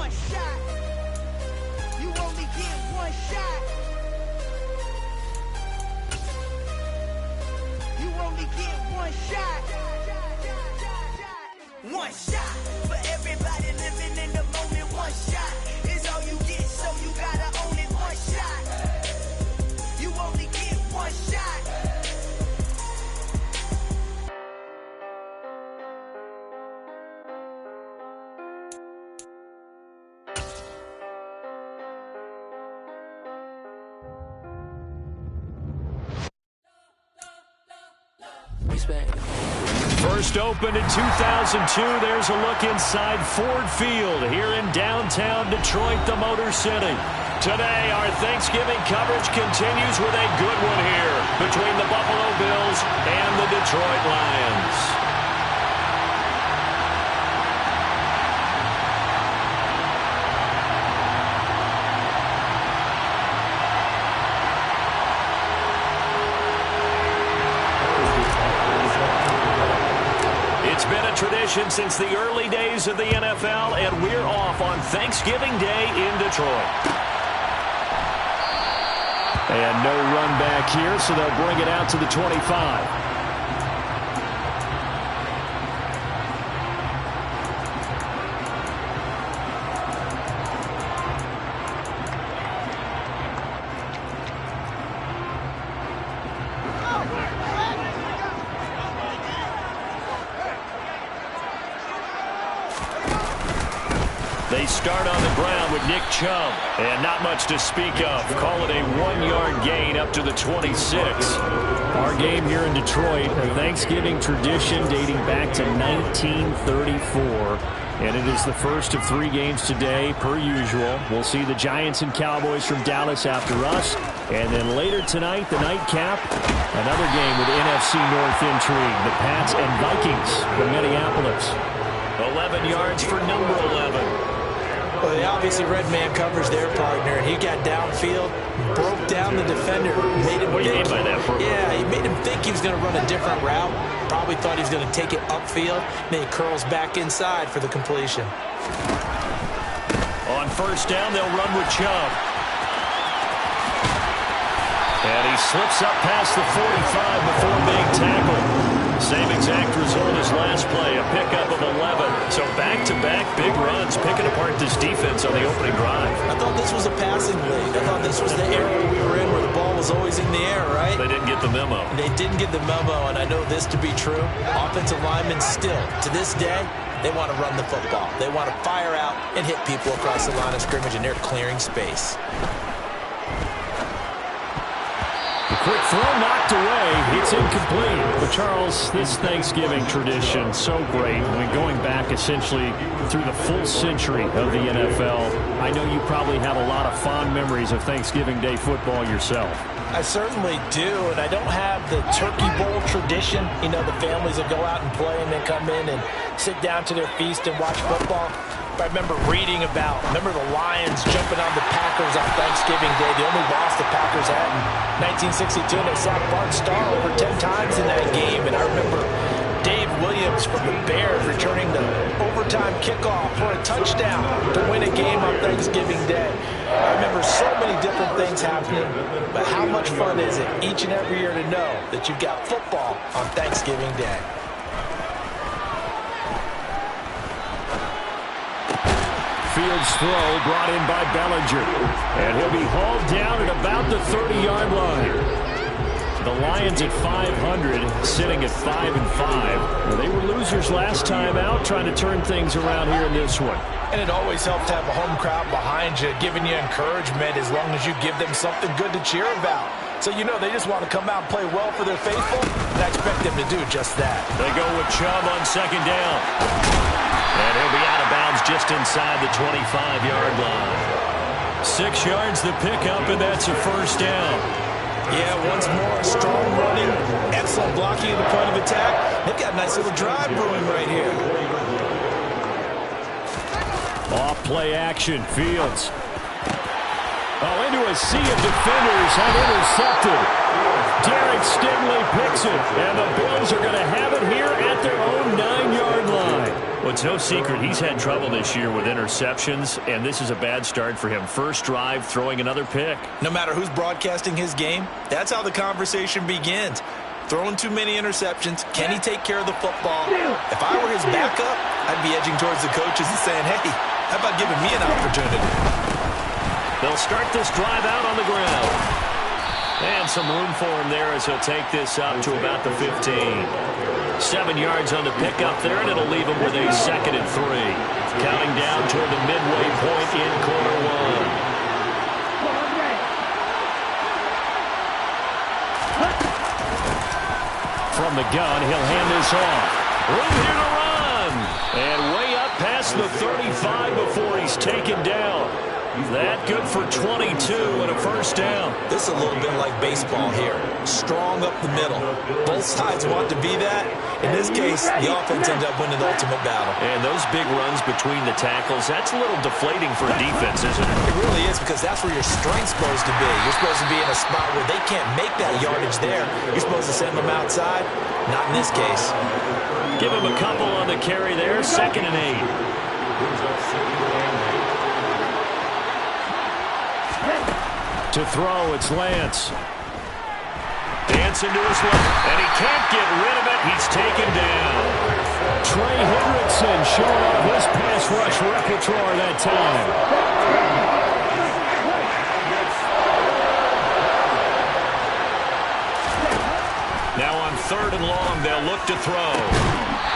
one shot. You only get one shot. You only get one shot. One shot for everybody living in the moment. One shot is all you get, so you gotta own it. One shot. You only get one shot. First opened in 2002. There's a look inside Ford Field here in downtown Detroit, the Motor City. Today, our Thanksgiving coverage continues with a good one here between the Buffalo Bills and the Detroit Lions. It's been a tradition since the early days of the NFL, and we're off on Thanksgiving Day in Detroit. And no run back here, so they'll bring it out to the 25. They start on the ground with Nick Chubb, and not much to speak of. Call it a 1-yard gain up to the 26. Our game here in Detroit, a Thanksgiving tradition dating back to 1934. And it is the first of 3 games today, per usual. We'll see the Giants and Cowboys from Dallas after us. And then later tonight, the nightcap, another game with NFC North intrigue. The Pats and Vikings from Minneapolis. 11 yards for number 11. Well, they obviously red man covers their partner, and he got downfield, broke down the defender, made him what do you mean by that? Yeah, he made him think he was going to run a different route. Probably thought he was going to take it upfield. Then he curls back inside for the completion. On first down, they'll run with Chubb. And he slips up past the 45 before being tackled. Same exact result as last play, a pickup of 11. So back-to-back big runs, picking apart this defense on the opening drive. I thought this was a passing league. I thought this was the era we were in where the ball was always in the air, right? They didn't get the memo. They didn't get the memo, and I know this to be true. Offensive linemen still, to this day, they want to run the football. They want to fire out and hit people across the line of scrimmage, and they're clearing space. Quick throw knocked away. It's incomplete. But, Charles, this Thanksgiving tradition, so great. I mean, going back essentially through the full century of the NFL, I know you probably have a lot of fond memories of Thanksgiving Day football yourself. I certainly do, and I don't have the Turkey Bowl tradition. You know, the families that go out and play and then come in and sit down to their feast and watch football. But I remember reading about, the Lions jumping on the Packers on Thanksgiving Day, the only loss the Packers had in 1962, and they sacked Bart Starr over 10 times in that game. And I remember Dave Williams from the Bears returning the overtime kickoff for a touchdown to win a game on Thanksgiving Day. I remember so many different things happening, but how much fun is it each and every year to know that you've got football on Thanksgiving Day? Fields throw brought in by Bellinger. And he'll be hauled down at about the 30-yard line. The Lions at 500, sitting at 5-5. Well, they were losers last time out, trying to turn things around here in this one. And it always helps to have a home crowd behind you, giving you encouragement as long as you give them something good to cheer about. So, you know, they just want to come out and play well for their faithful, and I expect them to do just that. They go with Chubb on second down. And he'll be out of bounds just inside the 25-yard line. 6 yards the pickup, and that's a first down. Yeah, once more, strong running, excellent blocking at the point of attack. They've got a nice little drive brewing right here. Off play action, Fields. Oh, into a sea of defenders and intercepted. Derek Stingley picks it, and the Bills are going to have it here at their own 9-yard line. Well, it's no secret he's had trouble this year with interceptions, and this is a bad start for him. First drive, throwing another pick. No matter who's broadcasting his game, that's how the conversation begins. Throwing too many interceptions. Can he take care of the football? If I were his backup, I'd be edging towards the coaches and saying, hey, how about giving me an opportunity? They'll start this drive out on the ground. And some room for him there as he'll take this up to about the 15. 7 yards on the pickup there, and it'll leave him with a 2nd and 3. Counting down toward the midway point in quarter one. From the gun, he'll hand this off. Room here to run. And way up past the 35 before he's taken down. That good for 22 and a first down. This is a little bit like baseball here. Strong up the middle. Both sides want to be that. In this case, the offense ends up winning the ultimate battle. And those big runs between the tackles, that's a little deflating for a defense, isn't it? It really is, because that's where your strength's supposed to be. You're supposed to be in a spot where they can't make that yardage there. You're supposed to send them outside. Not in this case. Give him a couple on the carry there. 2nd and 8. To throw, it's Lance. Dancing to his left, and he can't get rid of it. He's taken down. Trey Hendrickson showing off his pass rush repertoire that time. Now on 3rd and long, they'll look to throw.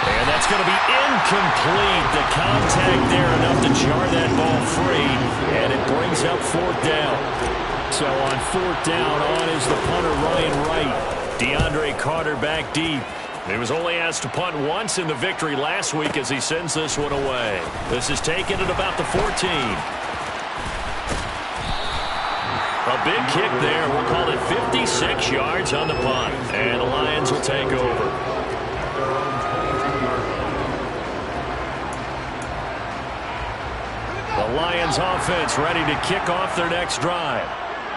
And that's going to be incomplete. The contact there enough to jar that ball free, and it brings up 4th down. So on 4th down, on is the punter, Ryan Wright. DeAndre Carter back deep. He was only asked to punt once in the victory last week as he sends this one away. This is taken at about the 14. A big kick there. We'll call it 56 yards on the punt. And the Lions will take over. The Lions offense ready to kick off their next drive.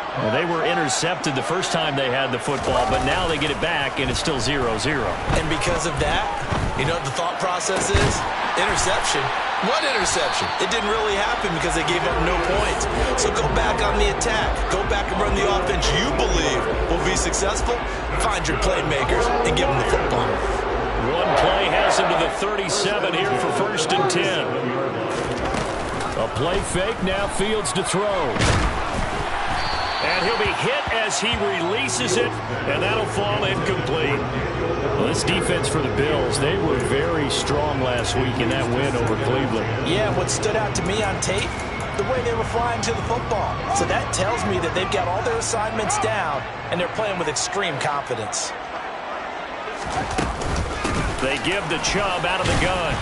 Well, they were intercepted the first time they had the football, but now they get it back, and it's still 0-0. And because of that, you know what the thought process is? Interception. What interception? It didn't really happen because they gave up no points. So go back on the attack. Go back and run the offense you believe will be successful. Find your playmakers and give them the football. One play has him to the 37 here for 1st and 10. A play fake, now Fields to throw. And he'll be hit as he releases it, and that'll fall incomplete. Well, this defense for the Bills, they were very strong last week in that win over Cleveland. Yeah, what stood out to me on tape, the way they were flying to the football. So that tells me that they've got all their assignments down, and they're playing with extreme confidence. They give the Chubb out of the gun.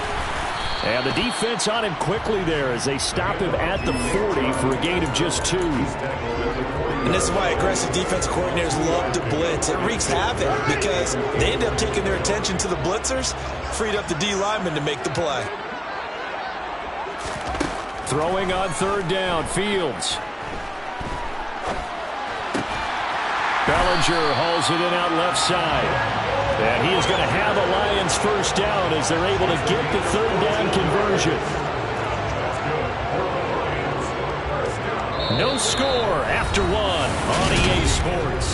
And the defense on him quickly there as they stop him at the 40 for a gain of just 2. And this is why aggressive defensive coordinators love to blitz. It wreaks havoc because they end up taking their attention to the blitzers, freed up the D lineman to make the play. Throwing on 3rd down, Fields. Bellinger hauls it in out left side. And he is going to have a Lions first down as they're able to get the 3rd down conversion. No score after 1 on EA Sports.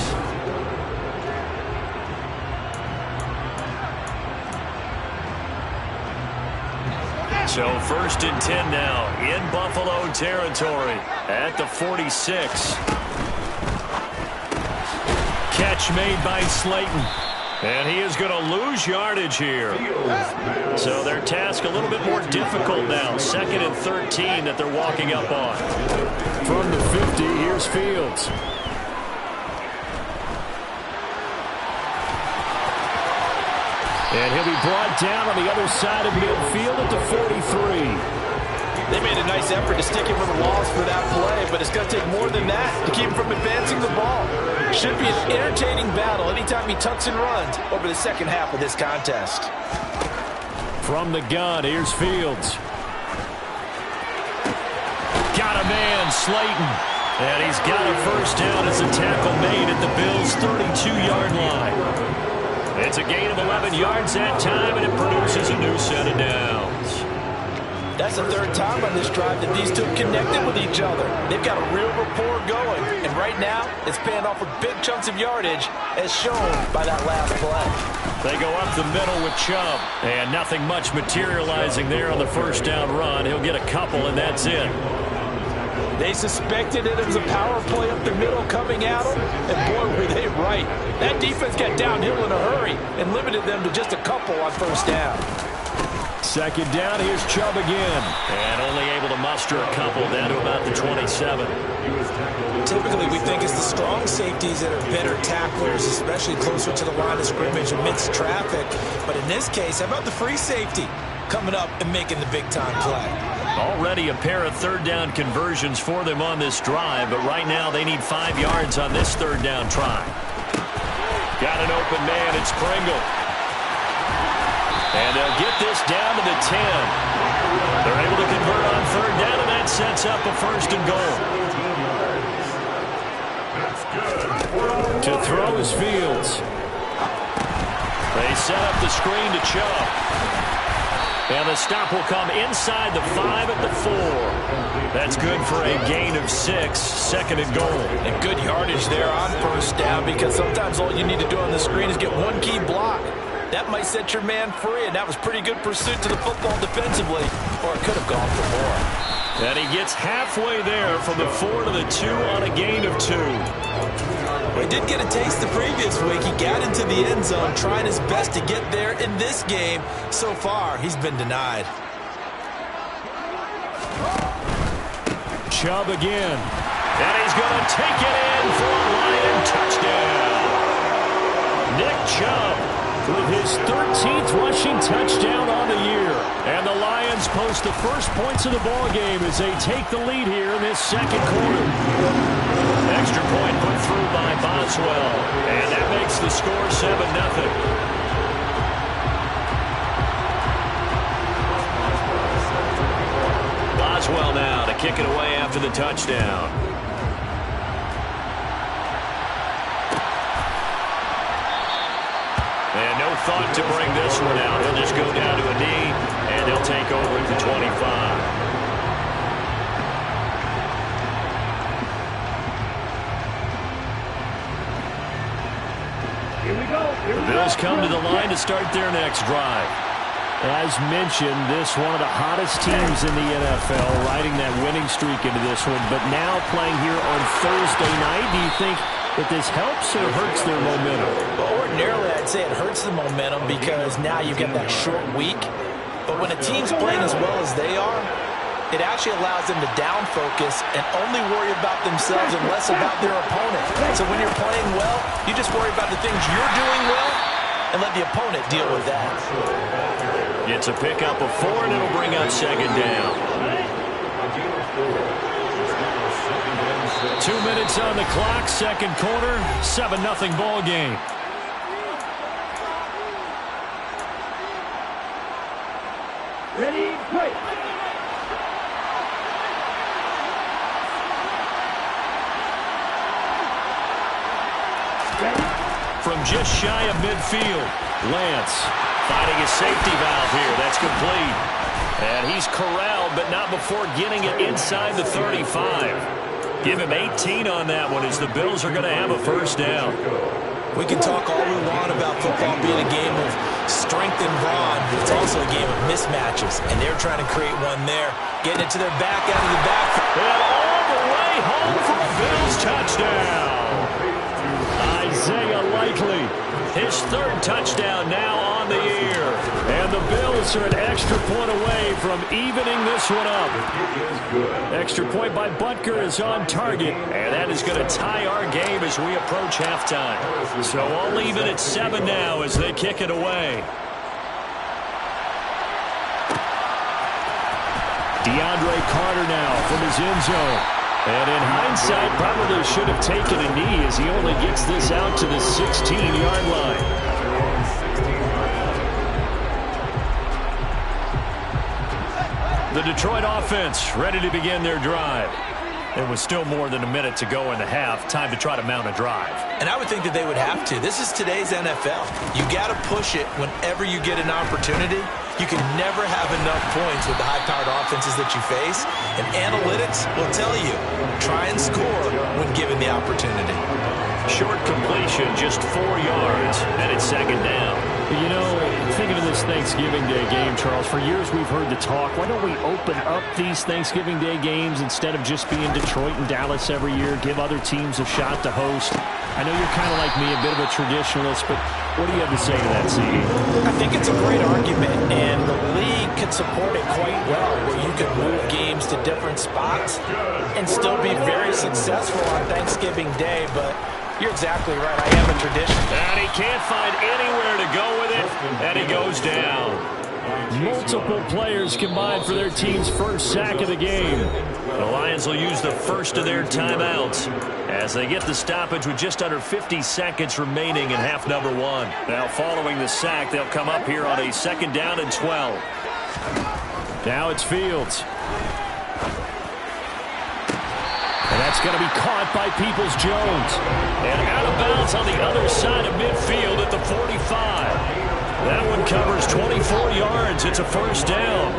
So 1st and 10 now in Buffalo territory at the 46. Catch made by Slayton. And he is going to lose yardage here. So their task a little bit more difficult now. 2nd and 13 that they're walking up on. From the 50, here's Fields. And he'll be brought down on the other side of midfield at the 43. They made a nice effort to stick him with a loss for that play, but it's going to take more than that to keep him from advancing the ball. Should be an entertaining battle anytime he tucks and runs over the second half of this contest. From the gun, here's Fields. Got a man, Slayton. And he's got a first down as a tackle made at the Bills' 32-yard line. It's a gain of 11 yards that time, and it produces a new set of downs. That's the third time on this drive that these two have connected with each other. They've got a real rapport going, and right now it's paying off with big chunks of yardage, as shown by that last play. They go up the middle with Chubb, and nothing much materializing there on the first down run. He'll get a couple, and that's it. They suspected it was a power play up the middle coming at them, and boy, were they right. That defense got downhill in a hurry and limited them to just a couple on first down. Second down, here's Chubb again. And only able to muster a couple down to about the 27. Typically, we think it's the strong safeties that are better tacklers, especially closer to the line of scrimmage amidst traffic. But in this case, how about the free safety coming up and making the big-time play? Already a pair of third down conversions for them on this drive, but right now they need 5 yards on this third down try. Got an open man, it's Pringle. And they'll get this down to the 10. They're able to convert on third down, and that sets up a first and goal. To throw is Fields. They set up the screen to Chubb. And the stop will come inside the 5 at the 4. That's good for a gain of 6, second and goal. And good yardage there on first down, because sometimes all you need to do on the screen is get one key block. That might set your man free, and that was pretty good pursuit to the football defensively, or it could have gone for more. And he gets halfway there from the 4 to the 2 on a gain of 2. He did get a taste the previous week. He got into the end zone, trying his best to get there in this game. So far, he's been denied. Chubb again. And he's going to take it in for a Lion touchdown. Nick Chubb with his 13th rushing touchdown on the year. And the Lions post the first points of the ballgame as they take the lead here in this second quarter. Extra point put through by Boswell. And that makes the score 7-0. Boswell now to kick it away after the touchdown. And no thought to bring this one out. He'll just go down to a knee, and he'll take over at the 25. Here we go. The Bills come to the line to start their next drive. As mentioned, this one of the hottest teams in the NFL, riding that winning streak into this one, but now playing here on Thursday night. Do you think that this helps or hurts their momentum? Well, ordinarily, I'd say it hurts the momentum because now you've got that short week. But when a team's playing as well as they are, it actually allows them to down focus and only worry about themselves and less about their opponent. So when you're playing well, you just worry about the things you're doing well and let the opponent deal with that. It's a pickup of 4, and it'll bring up second down. 2 minutes on the clock, second quarter, 7-0 ball game. Ready, break. From just shy of midfield, Lance finding his safety valve here. That's complete. And he's corralled, but not before getting it inside the 35. Give him 18 on that one as the Bills are going to have a first down. We can talk all we want about football being a game of strength and brawn, but it's also a game of mismatches, and they're trying to create one there. Getting it to their back out of the back. And all the way home for a Bills touchdown. Isaiah Likely, his third touchdown now on the year. And the Bills are an extra point away from evening this one up. Extra point by Butker is on target, and that is going to tie our game as we approach halftime. So all even at 7 now as they kick it away. DeAndre Carter now from his end zone. And in hindsight, probably should have taken a knee as he only gets this out to the 16-yard line. The Detroit offense ready to begin their drive. And with still more than a minute to go in the half, time to try to mount a drive. And I would think that they would have to. This is today's NFL. You got to push it whenever you get an opportunity. You can never have enough points with the high-powered offenses that you face. And analytics will tell you, try and score when given the opportunity. Short completion, just 4 yards, and it's second down. You know, thinking of this Thanksgiving Day game, Charles, for years we've heard the talk, why don't we open up these Thanksgiving Day games instead of just being Detroit and Dallas every year, give other teams a shot to host? I know you're kind of like me, a bit of a traditionalist, but what do you have to say to that, CD? I think it's a great argument, and the league can support it quite well, where you can move games to different spots and still be very successful on Thanksgiving Day, but you're exactly right. I am a tradition. And he can't find anywhere to go with it, and he goes down. Multiple players combined for their team's first sack of the game. The Lions will use the first of their timeouts as they get the stoppage with just under 50 seconds remaining in half number 1. Now following the sack, they'll come up here on a 2nd down and 12. Now it's Fields. And that's going to be caught by Peoples-Jones. And out of bounds on the other side of midfield at the 45. That one covers 24 yards. It's a first down.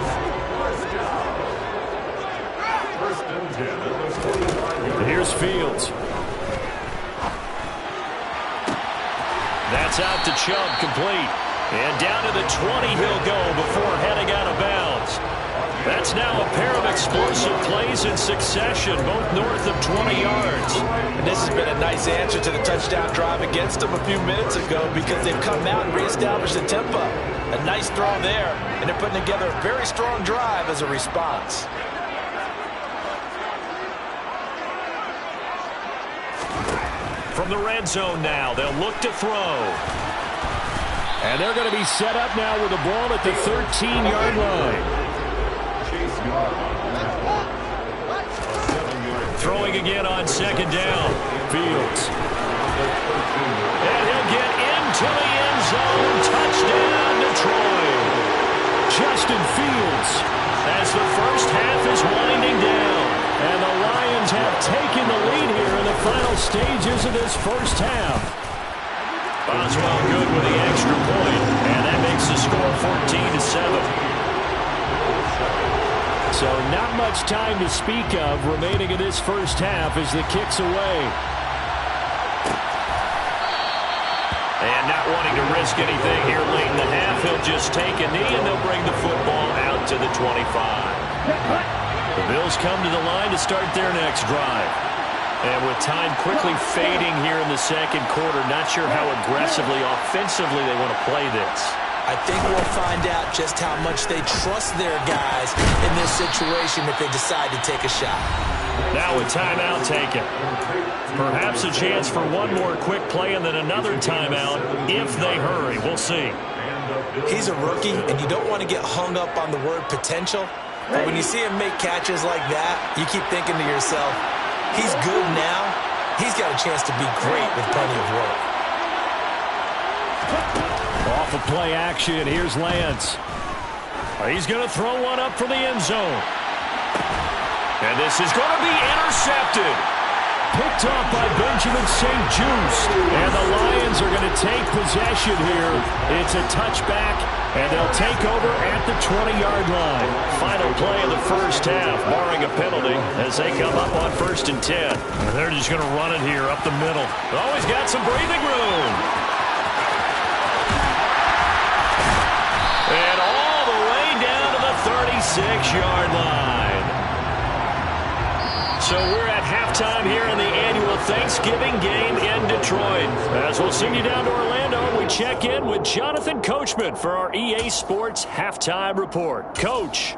Here's Fields. That's out to Chubb, complete. And down to the 20 he'll go before heading out of bounds. That's now a pair of explosive plays in succession, both north of 20 yards. And this has been a nice answer to the touchdown drive against them a few minutes ago because they've come out and reestablished the tempo. A nice throw there, and they're putting together a very strong drive as a response. From the red zone now, they'll look to throw. And they're going to be set up now with the ball at the 13-yard line. Throwing again on 2nd down. Fields. And he'll get into the end zone. Touchdown, Detroit. Justin Fields. As the first half is winding down. And the Lions have taken the lead here in the final stages of this first half. Boswell good with the extra point. And that makes the score 14-7. So not much time to speak of remaining in this first half as the kick's away. And not wanting to risk anything here late in the half, he'll just take a knee and they'll bring the football out to the 25. The Bills come to the line to start their next drive. And with time quickly fading here in the second quarter, not sure how aggressively, offensively they want to play this. I think we'll find out just how much they trust their guys in this situation if they decide to take a shot. Now a timeout taken. Perhaps a chance for one more quick play and then another timeout if they hurry. We'll see. He's a rookie, and you don't want to get hung up on the word potential. But when you see him make catches like that, you keep thinking to yourself, he's good now. He's got a chance to be great with plenty of work. Off of play action, here's Lance. He's going to throw one up for the end zone. And this is going to be intercepted. Picked off by Benjamin St. Just. And the Lions are going to take possession here. It's a touchback, and they'll take over at the 20-yard line. Final play of the first half, barring a penalty, as they come up on 1st and 10. And they're just going to run it here up the middle. Always got some breathing room. And all the way down to the 36-yard line. So we're at halftime here in the annual Thanksgiving game in Detroit. As we'll send you down to Orlando, and we check in with Jonathan Coachman for our EA Sports Halftime Report. Coach.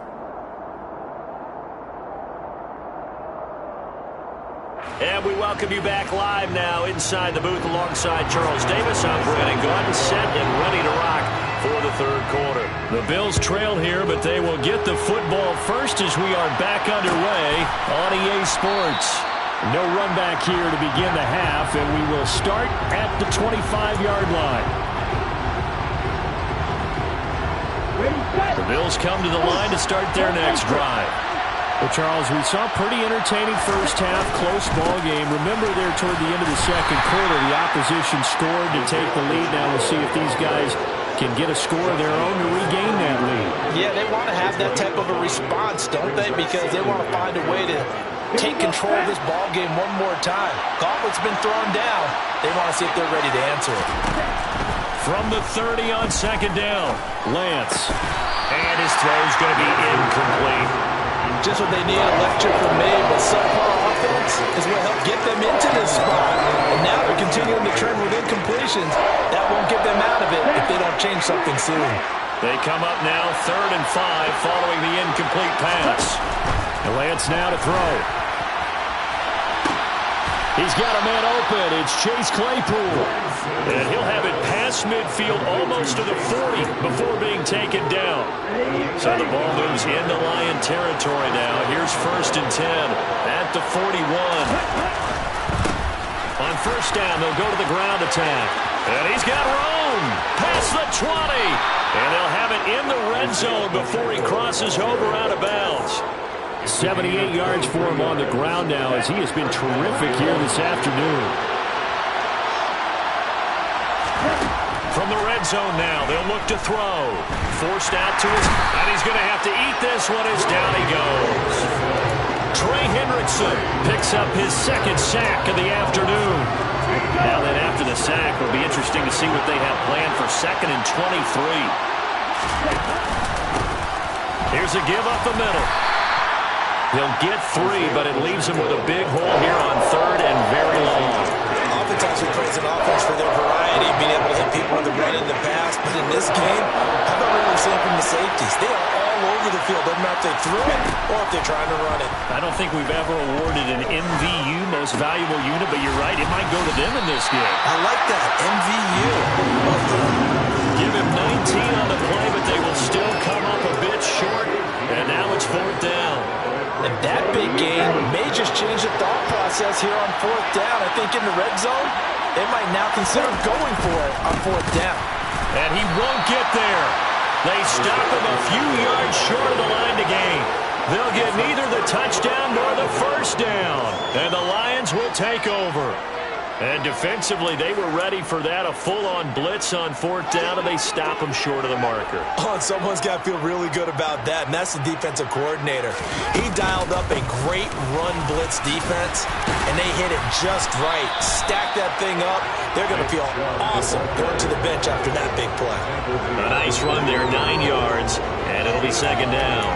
And we welcome you back live now inside the booth alongside Charles Davis. I'm Brandon Gordon, set and ready to rock for the third quarter. The Bills trail here, but they will get the football first as we are back underway on EA Sports. No run back here to begin the half, and we will start at the 25-yard line. The Bills come to the line to start their next drive. Well, Charles, we saw a pretty entertaining first half, close ball game. Remember there toward the end of the second quarter, the opposition scored to take the lead. Now we'll see if these guys can get a score of their own to regain that lead. Yeah, they want to have that type of a response, don't they? Because they want to find a way to take control of this ball game one more time. Gauntlet's been thrown down. They want to see if they're ready to answer it. From the 30 on second down, Lance. And his throw's going to be incomplete. Just what they need, a lecture from me, but subpar offense is what helped get them into this spot. And now they're continuing the trend with incompletions. That won't get them out of it if they don't change something soon. They come up now 3rd and 5 following the incomplete pass. And Lance now to throw. He's got a man open. It's Chase Claypool. And he'll have it past midfield almost to the 40 before being taken down. So the ball moves into Lion territory now. Here's 1st and 10 at the 41. On first down, they'll go to the ground attack. And he's got room past the 20. And they'll have it in the red zone before he crosses over out of bounds. 78 yards for him on the ground now as he has been terrific here this afternoon. From the red zone now, they'll look to throw. Forced out to his, and he's going to have to eat this one as down he goes. Trey Hendrickson picks up his 2nd sack of the afternoon. Now then after the sack, it'll be interesting to see what they have planned for 2nd and 23. Here's a give up the middle. He'll get 3, but it leaves him with a big hole here on 3rd and very long. Oftentimes we praise an offense for their variety, being able to hit people with the run in the pass. But in this game, how about what we're seeing from the safeties? They are all over the field. Doesn't matter if they threw it or if they're trying to run it. I don't think we've ever awarded an MVU, most valuable unit, but you're right, it might go to them in this game. I like that, MVU. Give him 19 on the play, but they will still come up a bit short. And now it's 4th down. And that big gain may just change the thought process here on 4th down. I think in the red zone, they might now consider going for it on 4th down. And he won't get there. They stop him a few yards short of the line to gain. They'll get neither the touchdown nor the 1st down. And the Lions will take over. And defensively, they were ready for that, a full-on blitz on 4th down, and they stop them short of the marker. Oh, and someone's got to feel really good about that, and that's the defensive coordinator. He dialed up a great run blitz defense, and they hit it just right. Stack that thing up. They're going to feel awesome going to the bench after that big play. A nice run there, 9 yards, and it'll be 2nd down.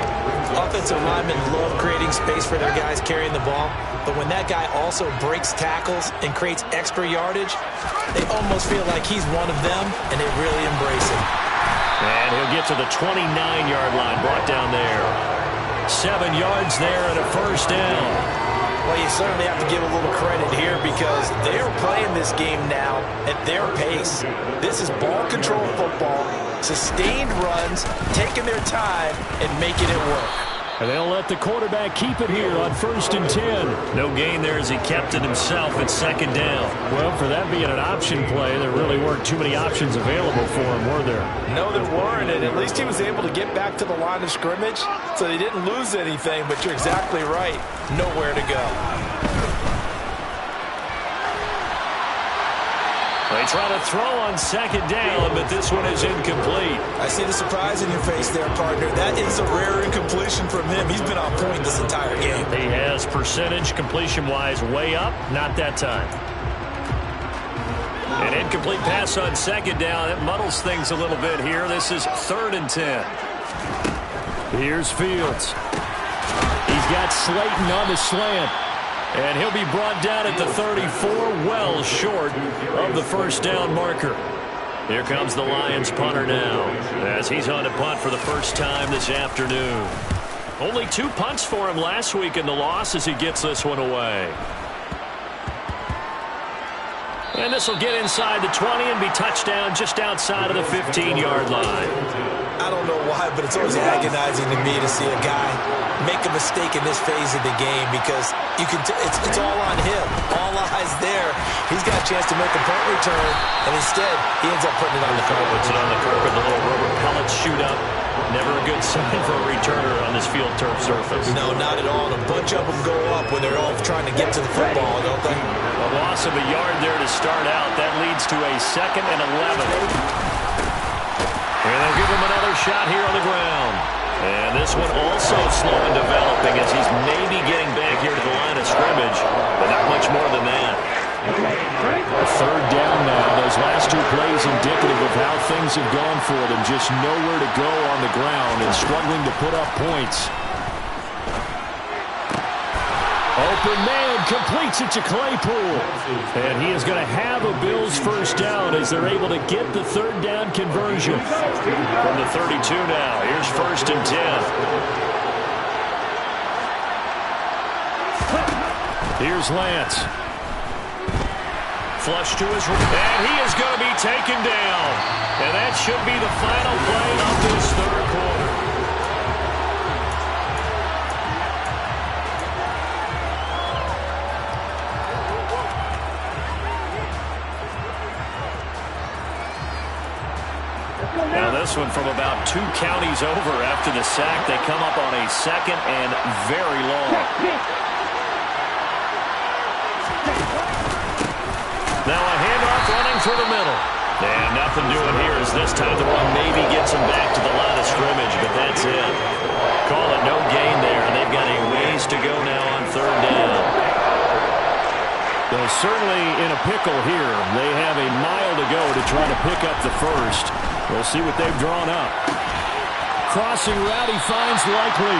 Offensive linemen love creating space for their guys carrying the ball, but when that guy also breaks tackles and creates extra yardage, they almost feel like he's one of them, and they really embrace it. And he'll get to the 29-yard line, brought down there. 7 yards there and a 1st down. Well, you certainly have to give a little credit here because they're playing this game now at their pace. This is ball control football, sustained runs, taking their time, and making it work. And they'll let the quarterback keep it here on 1st and 10. No gain there as he kept it himself at 2nd down. Well, for that being an option play, there really weren't too many options available for him, were there? No, there weren't, and at least he was able to get back to the line of scrimmage, so they didn't lose anything, but you're exactly right. Nowhere to go. They try to throw on 2nd down, but this one is incomplete. I see the surprise in your face there, partner. That is a rare incompletion from him. He's been on point this entire game. He has percentage completion-wise way up, not that time. An incomplete pass on 2nd down. It muddles things a little bit here. This is 3rd and 10. Here's Fields. He's got Slayton on the slant. And he'll be brought down at the 34, well short of the 1st down marker. Here comes the Lions punter now, as he's on to punt for the first time this afternoon. Only 2 punts for him last week in the loss as he gets this one away. And this will get inside the 20 and be touchdown just outside of the 15-yard line. I don't know why, but it's always agonizing to me to see a guy make a mistake in this phase of the game because you can it's all on him. All eyes there. He's got a chance to make a punt return, and instead he ends up putting it on the carpet. Puts it on the carpet. The little rubber pellets shoot up. Never a good sign for a returner on this field turf surface. No, not at all. And a bunch of them go up when they're all trying to get to the football, don't they? A loss of a yard there to start out. That leads to a 2nd and 11. And they'll give him another shot here on the ground. And this one also slow in developing as he's maybe getting back here to the line of scrimmage, but not much more than that. A 3rd down now. Those last 2 plays indicative of how things have gone for them. Just nowhere to go on the ground and struggling to put up points. Open man completes it to Claypool. And he is going to have a Bills first down as they're able to get the 3rd down conversion. From the 32 now. Here's 1st and 10. Here's Lance. Flush to his right. And he is going to be taken down. And that should be the final play of this 3rd quarter. Now this one from about 2 counties over after the sack. They come up on a 2nd and very long. Now a handoff running through the middle. And nothing doing here as this time the run maybe gets him back to the line of scrimmage, but that's it. Call it no gain there, and they've got a ways to go now on 3rd down. They're certainly in a pickle here. They have a mile to go to try to pick up the first. We'll see what they've drawn up. Crossing route he finds Likely.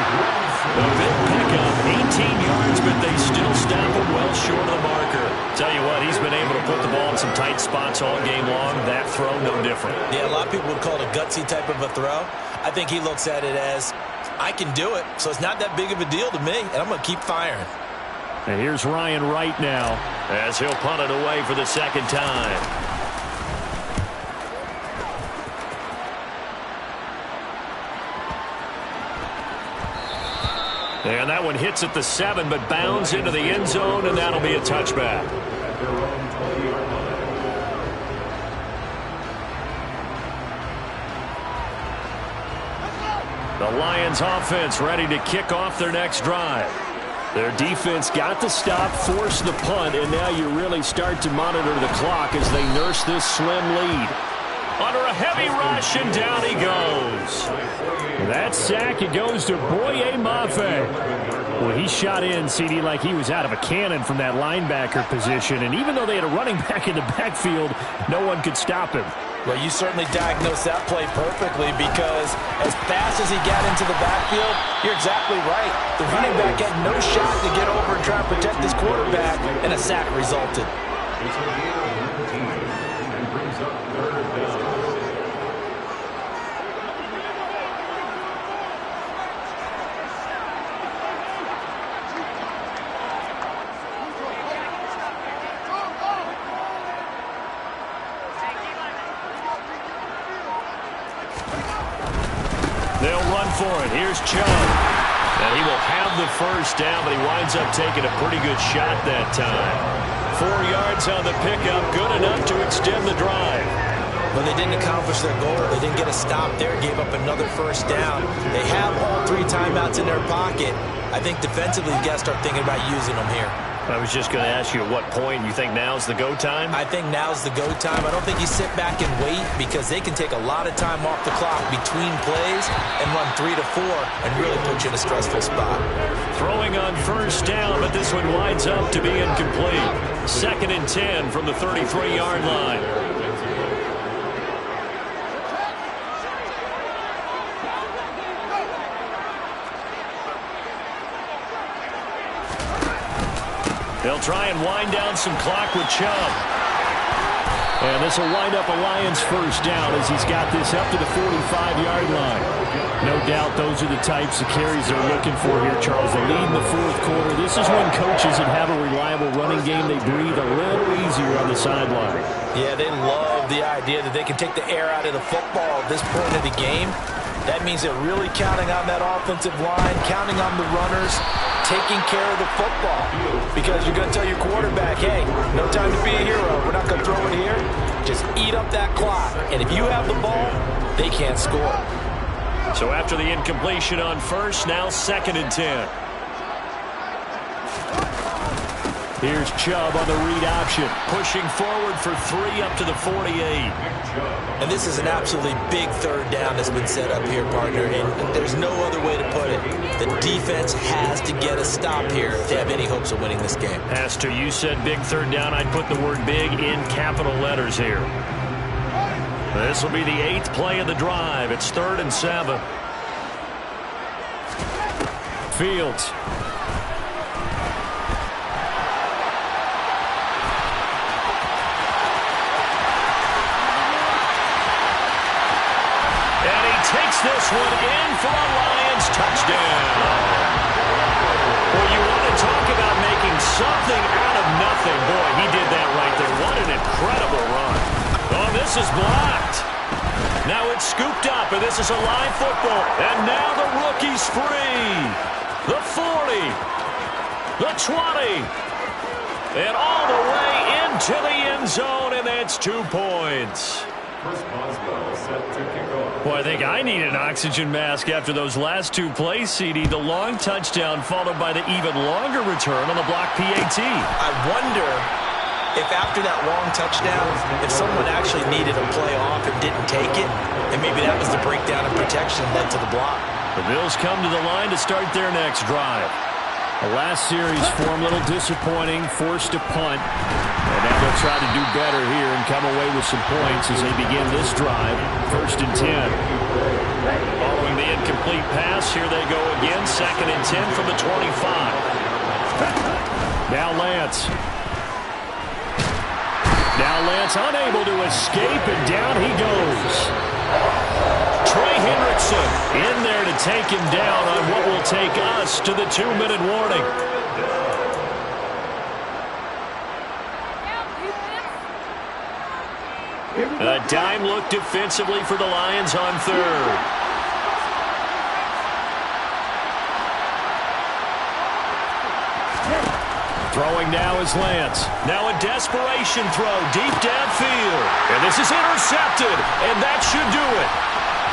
A big pickup, 18 yards, but they still stop him well short of the marker. Tell you what, he's been able to put the ball in some tight spots all game long. That throw, no different. Yeah, a lot of people would call it a gutsy type of a throw. I think he looks at it as, I can do it, so it's not that big of a deal to me, and I'm going to keep firing. And here's Ryan Wright now, as he'll punt it away for the 2nd time. And that one hits at the 7, but bounds into the end zone, and that'll be a touchback. The Lions offense ready to kick off their next drive. Their defense got the stop, forced the punt, and now you really start to monitor the clock as they nurse this slim lead. Under a heavy rush, and down he goes. That sack, it goes to Boye Mafe. Well, he shot in, CD, like he was out of a cannon from that linebacker position. And even though they had a running back in the backfield, no one could stop him. Well, you certainly diagnosed that play perfectly because as fast as he got into the backfield, you're exactly right. The running back had no shot to get over and try to protect his quarterback, and a sack resulted. They'll run for it. Here's Chubb. And he will have the first down, but he winds up taking a pretty good shot that time. 4 yards on the pickup, good enough to extend the drive. But they didn't accomplish their goal. They didn't get a stop there, gave up another first down. They have all 3 timeouts in their pocket. I think defensively, you got to start thinking about using them here. I was just going to ask you at what point you think now's the go time? I think now's the go time. I don't think you sit back and wait because they can take a lot of time off the clock between plays and run 3 to 4 and really put you in a stressful spot. Throwing on first down, but this one winds up to be incomplete. 2nd and 10 from the 33-yard line. They'll try and wind down some clock with Chubb. And this will wind up a Lions first down as he's got this up to the 45-yard line. No doubt those are the types of carries they're looking for here, Charles. They lead in the 4th quarter. This is when coaches that have a reliable running game, they breathe a little easier on the sideline. Yeah, they love the idea that they can take the air out of the football at this point of the game. That means they're really counting on that offensive line, counting on the runners, taking care of the football. Because you're going to tell your quarterback, hey, no time to be a hero. We're not going to throw it here. Just eat up that clock. And if you have the ball, they can't score. So after the incompletion on first, now 2nd and 10. Here's Chubb on the read option, pushing forward for 3 up to the 48. And this is an absolutely big 3rd down that's been set up here, partner, and there's no other way to put it. The defense has to get a stop here if they have any hopes of winning this game. Has to. You said big 3rd down. I'd put the word big in capital letters here. This will be the 8th play of the drive. It's 3rd and 7. Fields. Takes this one in for a Lions touchdown. Well, you want to talk about making something out of nothing. Boy, he did that right there. What an incredible run. Oh, this is blocked. Now it's scooped up, and this is a live football. And now the rookie's free. The 40. The 20. And all the way into the end zone, and that's 2 points. Boy, I think I need an oxygen mask after those last 2 plays, CD. The long touchdown followed by the even longer return on the block PAT. I wonder if after that long touchdown, if someone actually needed a play off and didn't take it, and maybe that was the breakdown of protection that led to the block. The Bills come to the line to start their next drive. The last series for them, a little disappointing, forced a punt. And now they'll try to do better here and come away with some points as they begin this drive. 1st and 10. Following the incomplete pass, here they go again. 2nd and 10 from the 25. Now Lance. Now Lance unable to escape, and down he goes. Trey Hendrickson in there to take him down on what will take us to the 2-minute warning. A dime look defensively for the Lions on 3rd. Throwing now is Lance. Now a desperation throw deep downfield. And this is intercepted, and that should do it.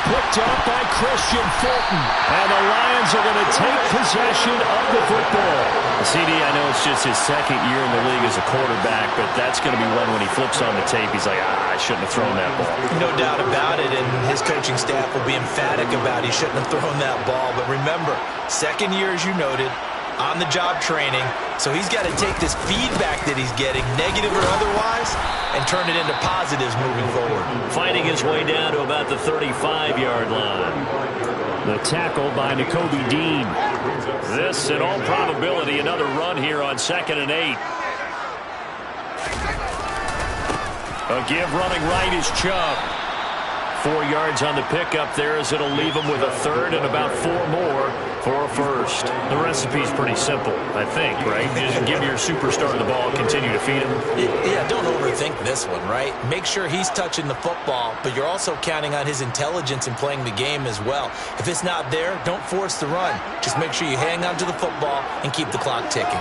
Picked up by Christian Fulton. And the Lions are going to take possession of the football. CD, I know it's just his 2nd year in the league as a quarterback, but that's going to be one when he flips on the tape. He's like, I shouldn't have thrown that ball. No doubt about it, and his coaching staff will be emphatic about he shouldn't have thrown that ball. But remember, 2nd year, as you noted, on-the-job training, so he's got to take this feedback that he's getting, negative or otherwise, and turn it into positives moving forward. Fighting his way down to about the 35-yard line. The tackle by Nakobe Dean. This, in all probability, another run here on 2nd and 8. A give running right is Chubb. 4 yards on the pickup there as it'll leave him with a 3rd and about 4 more for a 1st. The recipe's pretty simple, I think, right? Just give your superstar the ball, continue to feed him. Yeah, don't overthink this one, right? Make sure he's touching the football, but you're also counting on his intelligence in playing the game as well. If it's not there, don't force the run. Just make sure you hang on to the football and keep the clock ticking.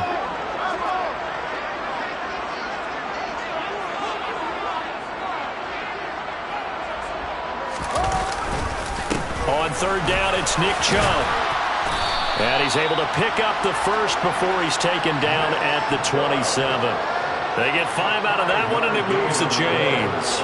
On 3rd down, it's Nick Chubb. And he's able to pick up the 1st before he's taken down at the 27. They get 5 out of that one, and it moves the chains.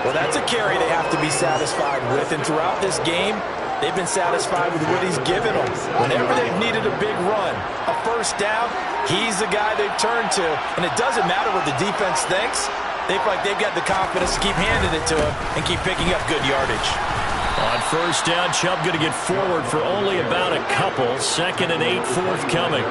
Well, that's a carry they have to be satisfied with. And throughout this game, they've been satisfied with what he's given them. Whenever they've needed a big run, a 1st down, he's the guy they've turned to. And it doesn't matter what the defense thinks. They feel like they've got the confidence to keep handing it to him and keep picking up good yardage. On 1st down, Chubb going to get forward for only about a couple. 2nd and 8 forthcoming.